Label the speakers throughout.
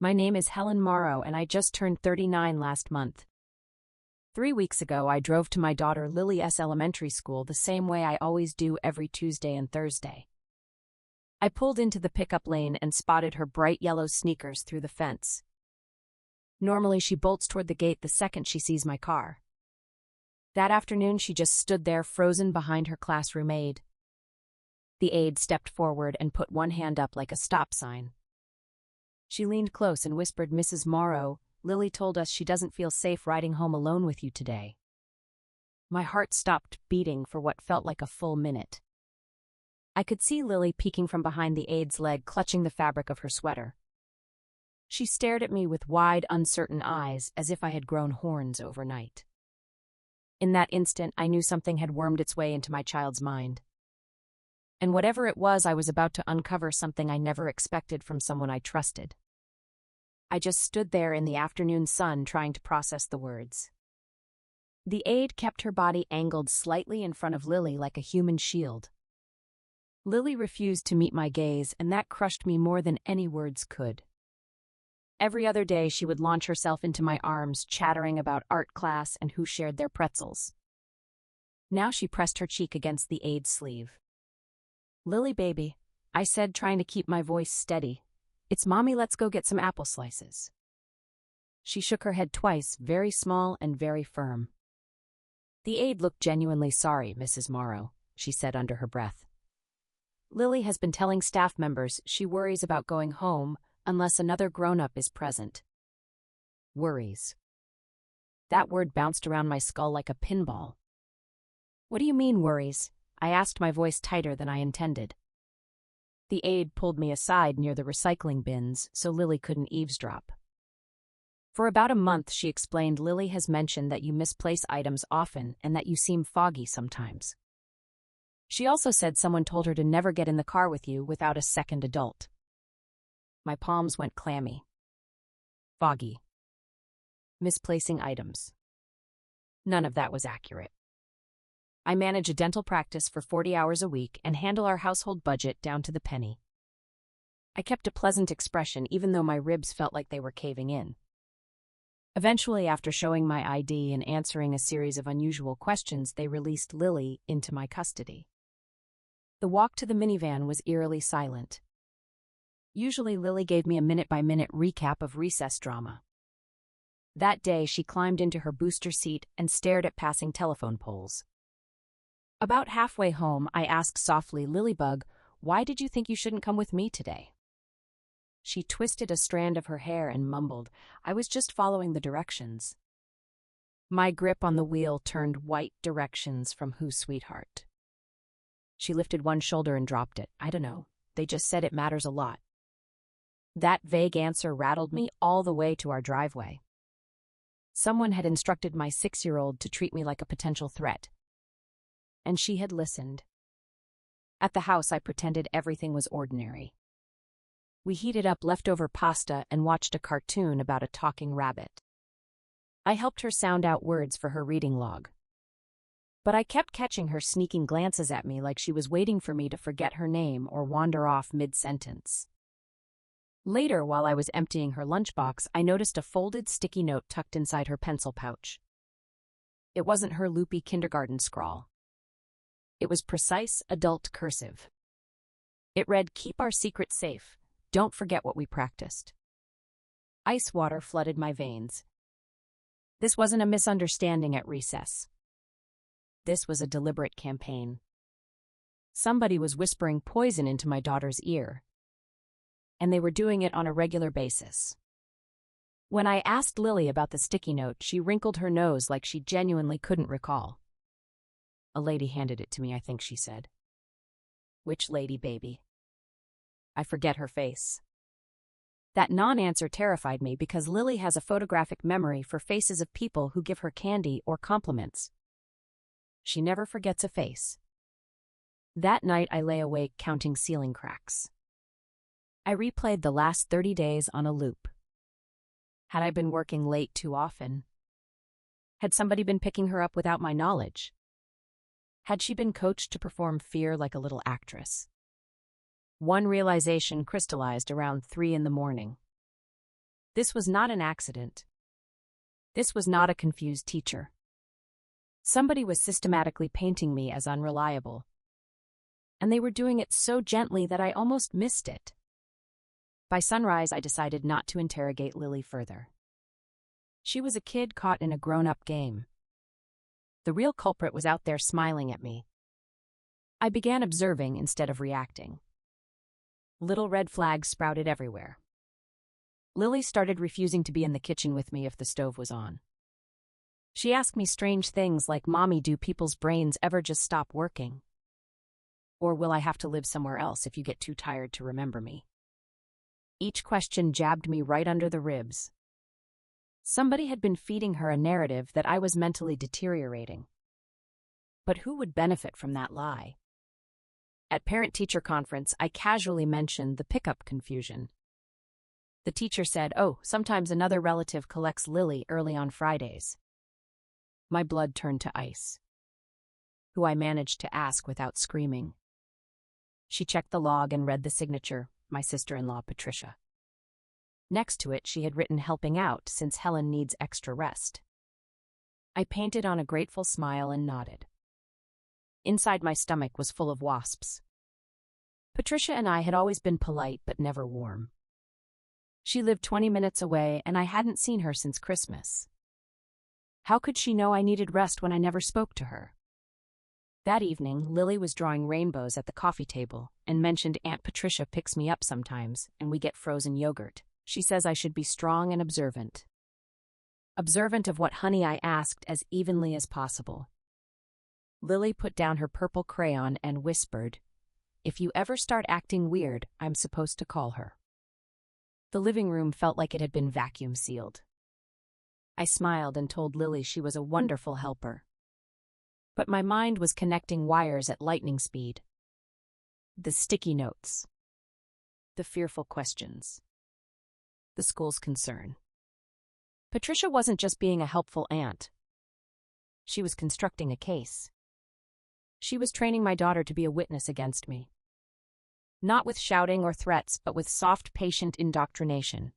Speaker 1: My name is Helen Morrow and I just turned 39 last month. 3 weeks ago, I drove to my daughter Lily's elementary school the same way I always do every Tuesday and Thursday. I pulled into the pickup lane and spotted her bright yellow sneakers through the fence. Normally, she bolts toward the gate the second she sees my car. That afternoon, she just stood there frozen behind her classroom aide. The aide stepped forward and put one hand up like a stop sign. She leaned close and whispered, "Mrs. Morrow, Lily told us she doesn't feel safe riding home alone with you today." My heart stopped beating for what felt like a full minute. I could see Lily peeking from behind the aide's leg, clutching the fabric of her sweater. She stared at me with wide, uncertain eyes, as if I had grown horns overnight. In that instant, I knew something had wormed its way into my child's mind. And whatever it was, I was about to uncover something I never expected from someone I trusted. I just stood there in the afternoon sun trying to process the words. The aide kept her body angled slightly in front of Lily like a human shield. Lily refused to meet my gaze, and that crushed me more than any words could. Every other day, she would launch herself into my arms, chattering about art class and who shared their pretzels. Now she pressed her cheek against the aide's sleeve. "Lily, baby," I said, trying to keep my voice steady. "It's Mommy, let's go get some apple slices." She shook her head twice, very small and very firm. "The aide looked genuinely sorry, Mrs. Morrow," she said under her breath. "Lily has been telling staff members she worries about going home unless another grown-up is present." Worries. That word bounced around my skull like a pinball. "What do you mean, worries?" I asked, my voice tighter than I intended. The aide pulled me aside near the recycling bins so Lily couldn't eavesdrop. "For about a month," she explained, "Lily has mentioned that you misplace items often and that you seem foggy sometimes. She also said someone told her to never get in the car with you without a second adult." My palms went clammy. Foggy. Misplacing items. None of that was accurate. I manage a dental practice for 40 hours a week and handle our household budget down to the penny. I kept a pleasant expression even though my ribs felt like they were caving in. Eventually, after showing my ID and answering a series of unusual questions, they released Lily into my custody. The walk to the minivan was eerily silent. Usually, Lily gave me a minute-by-minute recap of recess drama. That day, she climbed into her booster seat and stared at passing telephone poles. About halfway home, I asked softly, "Lilybug, why did you think you shouldn't come with me today?" She twisted a strand of her hair and mumbled, "I was just following the directions." My grip on the wheel turned white. Directions from who, sweetheart? She lifted one shoulder and dropped it. "I don't know. They just said it matters a lot." That vague answer rattled me all the way to our driveway. Someone had instructed my 6-year-old to treat me like a potential threat. And she had listened. At the house, I pretended everything was ordinary. We heated up leftover pasta and watched a cartoon about a talking rabbit. I helped her sound out words for her reading log. But I kept catching her sneaking glances at me like she was waiting for me to forget her name or wander off mid-sentence. Later, while I was emptying her lunchbox, I noticed a folded sticky note tucked inside her pencil pouch. It wasn't her loopy kindergarten scrawl. It was precise adult cursive. It read, "Keep our secret safe. Don't forget what we practiced." Ice water flooded my veins. This wasn't a misunderstanding at recess. This was a deliberate campaign. Somebody was whispering poison into my daughter's ear. And they were doing it on a regular basis. When I asked Lily about the sticky note, she wrinkled her nose like she genuinely couldn't recall. "A lady handed it to me, I think," she said. "Which lady, baby?" I forget her face. That non-answer terrified me because Lily has a photographic memory for faces of people who give her candy or compliments. She never forgets a face. That night, I lay awake counting ceiling cracks. I replayed the last 30 days on a loop. Had I been working late too often? Had somebody been picking her up without my knowledge? Had she been coached to perform fear like a little actress? One realization crystallized around 3 in the morning. This was not an accident. This was not a confused teacher. Somebody was systematically painting me as unreliable. And they were doing it so gently that I almost missed it. By sunrise, I decided not to interrogate Lily further. She was a kid caught in a grown-up game. The real culprit was out there smiling at me. I began observing instead of reacting. Little red flags sprouted everywhere. Lily started refusing to be in the kitchen with me if the stove was on. She asked me strange things like, "Mommy, do people's brains ever just stop working? Or will I have to live somewhere else if you get too tired to remember me?" Each question jabbed me right under the ribs. Somebody had been feeding her a narrative that I was mentally deteriorating. But who would benefit from that lie? At parent-teacher conference, I casually mentioned the pickup confusion. The teacher said, "Oh, sometimes another relative collects Lily early on Fridays." My blood turned to ice. Who I managed to ask without screaming. She checked the log and read the signature, my sister-in-law Patricia. Next to it, she had written "helping out since Helen needs extra rest." I painted on a grateful smile and nodded. Inside my stomach was full of wasps. Patricia and I had always been polite but never warm. She lived 20 minutes away, and I hadn't seen her since Christmas. How could she know I needed rest when I never spoke to her? That evening, Lily was drawing rainbows at the coffee table and mentioned Aunt Patricia picks me up sometimes, and we get frozen yogurt. She says I should be strong and observant. Observant of what honey, I asked as evenly as possible. Lily put down her purple crayon and whispered, "If you ever start acting weird, I'm supposed to call her." The living room felt like it had been vacuum sealed. I smiled and told Lily she was a wonderful helper. But my mind was connecting wires at lightning speed. The sticky notes. The fearful questions. The school's concern. Patricia wasn't just being a helpful aunt. She was constructing a case. She was training my daughter to be a witness against me. Not with shouting or threats, but with soft, patient indoctrination.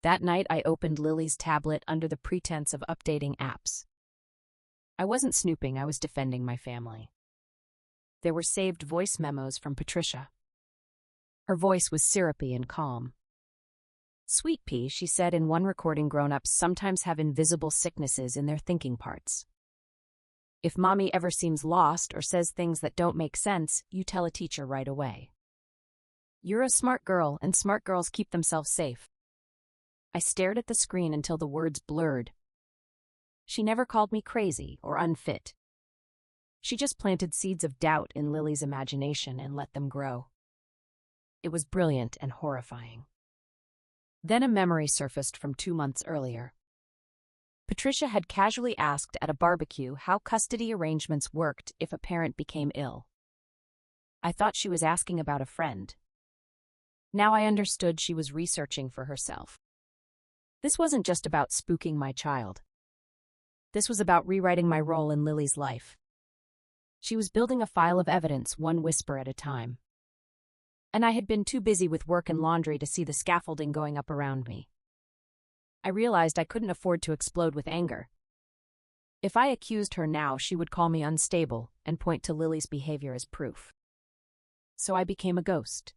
Speaker 1: That night, I opened Lily's tablet under the pretense of updating apps. I wasn't snooping, I was defending my family. There were saved voice memos from Patricia. Her voice was syrupy and calm. "Sweet pea," she said in one recording, "grown-ups sometimes have invisible sicknesses in their thinking parts. If mommy ever seems lost or says things that don't make sense, you tell a teacher right away. You're a smart girl, and smart girls keep themselves safe." I stared at the screen until the words blurred. She never called me crazy or unfit. She just planted seeds of doubt in Lily's imagination and let them grow. It was brilliant and horrifying. Then a memory surfaced from 2 months earlier. Patricia had casually asked at a barbecue how custody arrangements worked if a parent became ill. I thought she was asking about a friend. Now I understood she was researching for herself. This wasn't just about spooking my child. This was about rewriting my role in Lily's life. She was building a file of evidence, one whisper at a time. And I had been too busy with work and laundry to see the scaffolding going up around me. I realized I couldn't afford to explode with anger. If I accused her now, she would call me unstable and point to Lily's behavior as proof. So I became a ghost.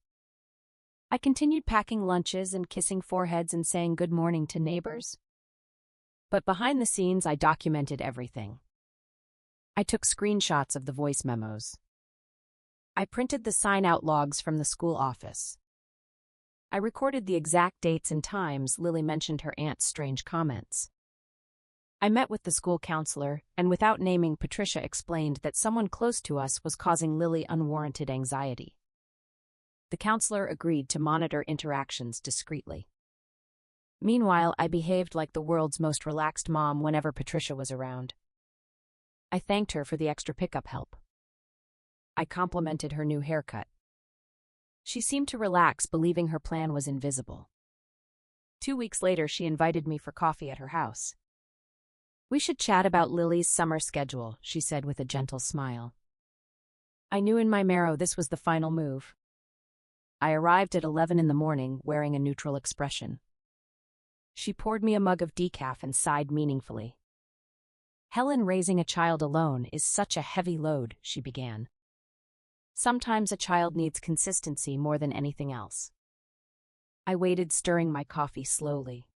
Speaker 1: I continued packing lunches and kissing foreheads and saying good morning to neighbors. But behind the scenes, I documented everything. I took screenshots of the voice memos. I printed the sign-out logs from the school office. I recorded the exact dates and times Lily mentioned her aunt's strange comments. I met with the school counselor, and without naming Patricia, explained that someone close to us was causing Lily unwarranted anxiety. The counselor agreed to monitor interactions discreetly. Meanwhile, I behaved like the world's most relaxed mom whenever Patricia was around. I thanked her for the extra pickup help. I complimented her new haircut. She seemed to relax, believing her plan was invisible. 2 weeks later, she invited me for coffee at her house. "We should chat about Lily's summer schedule," she said with a gentle smile. I knew in my marrow this was the final move. I arrived at 11 in the morning, wearing a neutral expression. She poured me a mug of decaf and sighed meaningfully. Helen, raising a child alone is such a heavy load, she began. Sometimes a child needs consistency more than anything else. I waited, stirring my coffee slowly.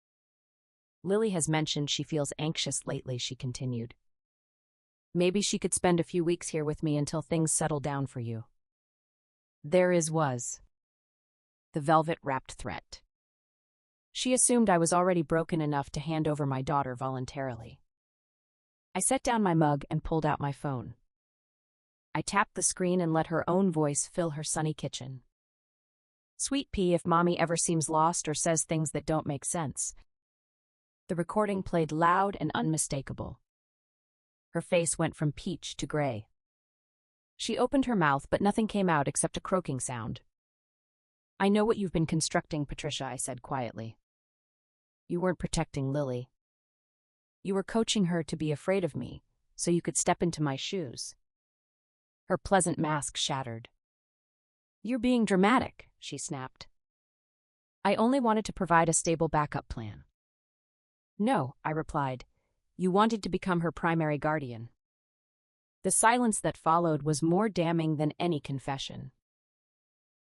Speaker 1: Lily has mentioned she feels anxious lately, she continued. Maybe she could spend a few weeks here with me until things settle down for you. There was the velvet-wrapped threat. She assumed I was already broken enough to hand over my daughter voluntarily. I set down my mug and pulled out my phone. I tapped the screen and let her own voice fill her sunny kitchen. Sweet pea if mommy ever seems lost or says things that don't make sense. The recording played loud and unmistakable. Her face went from peach to gray. She opened her mouth, but nothing came out except a croaking sound. I know what you've been constructing, Patricia, I said quietly. You weren't protecting Lily. You were coaching her to be afraid of me, so you could step into my shoes. Her pleasant mask shattered. You're being dramatic, she snapped. I only wanted to provide a stable backup plan. No, I replied. You wanted to become her primary guardian. The silence that followed was more damning than any confession.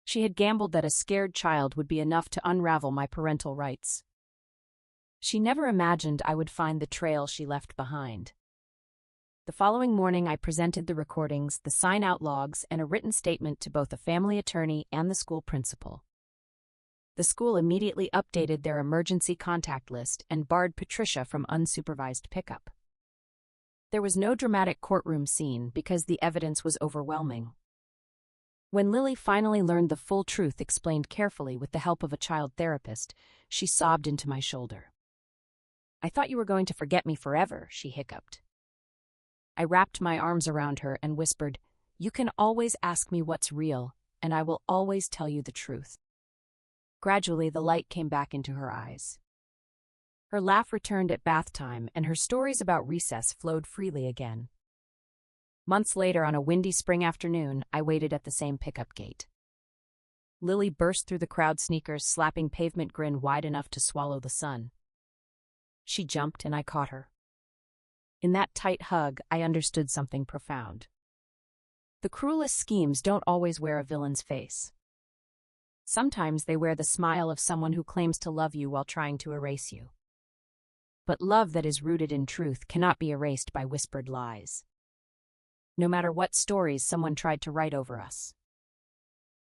Speaker 1: She had gambled that a scared child would be enough to unravel my parental rights. She never imagined I would find the trail she left behind. The following morning, I presented the recordings, the sign-out logs, and a written statement to both the family attorney and the school principal. The school immediately updated their emergency contact list and barred Patricia from unsupervised pickup. There was no dramatic courtroom scene because the evidence was overwhelming. When Lily finally learned the full truth, explained carefully with the help of a child therapist, she sobbed into my shoulder. I thought you were going to forget me forever, she hiccuped. I wrapped my arms around her and whispered, You can always ask me what's real, and I will always tell you the truth. Gradually, the light came back into her eyes. Her laugh returned at bath time, and her stories about recess flowed freely again. Months later, on a windy spring afternoon, I waited at the same pickup gate. Lily burst through the crowd, sneakers slapping pavement, grin wide enough to swallow the sun. She jumped, and I caught her. In that tight hug, I understood something profound. The cruelest schemes don't always wear a villain's face. Sometimes they wear the smile of someone who claims to love you while trying to erase you. But love that is rooted in truth cannot be erased by whispered lies. No matter what stories someone tried to write over us,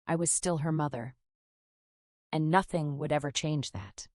Speaker 1: I was still her mother. And nothing would ever change that.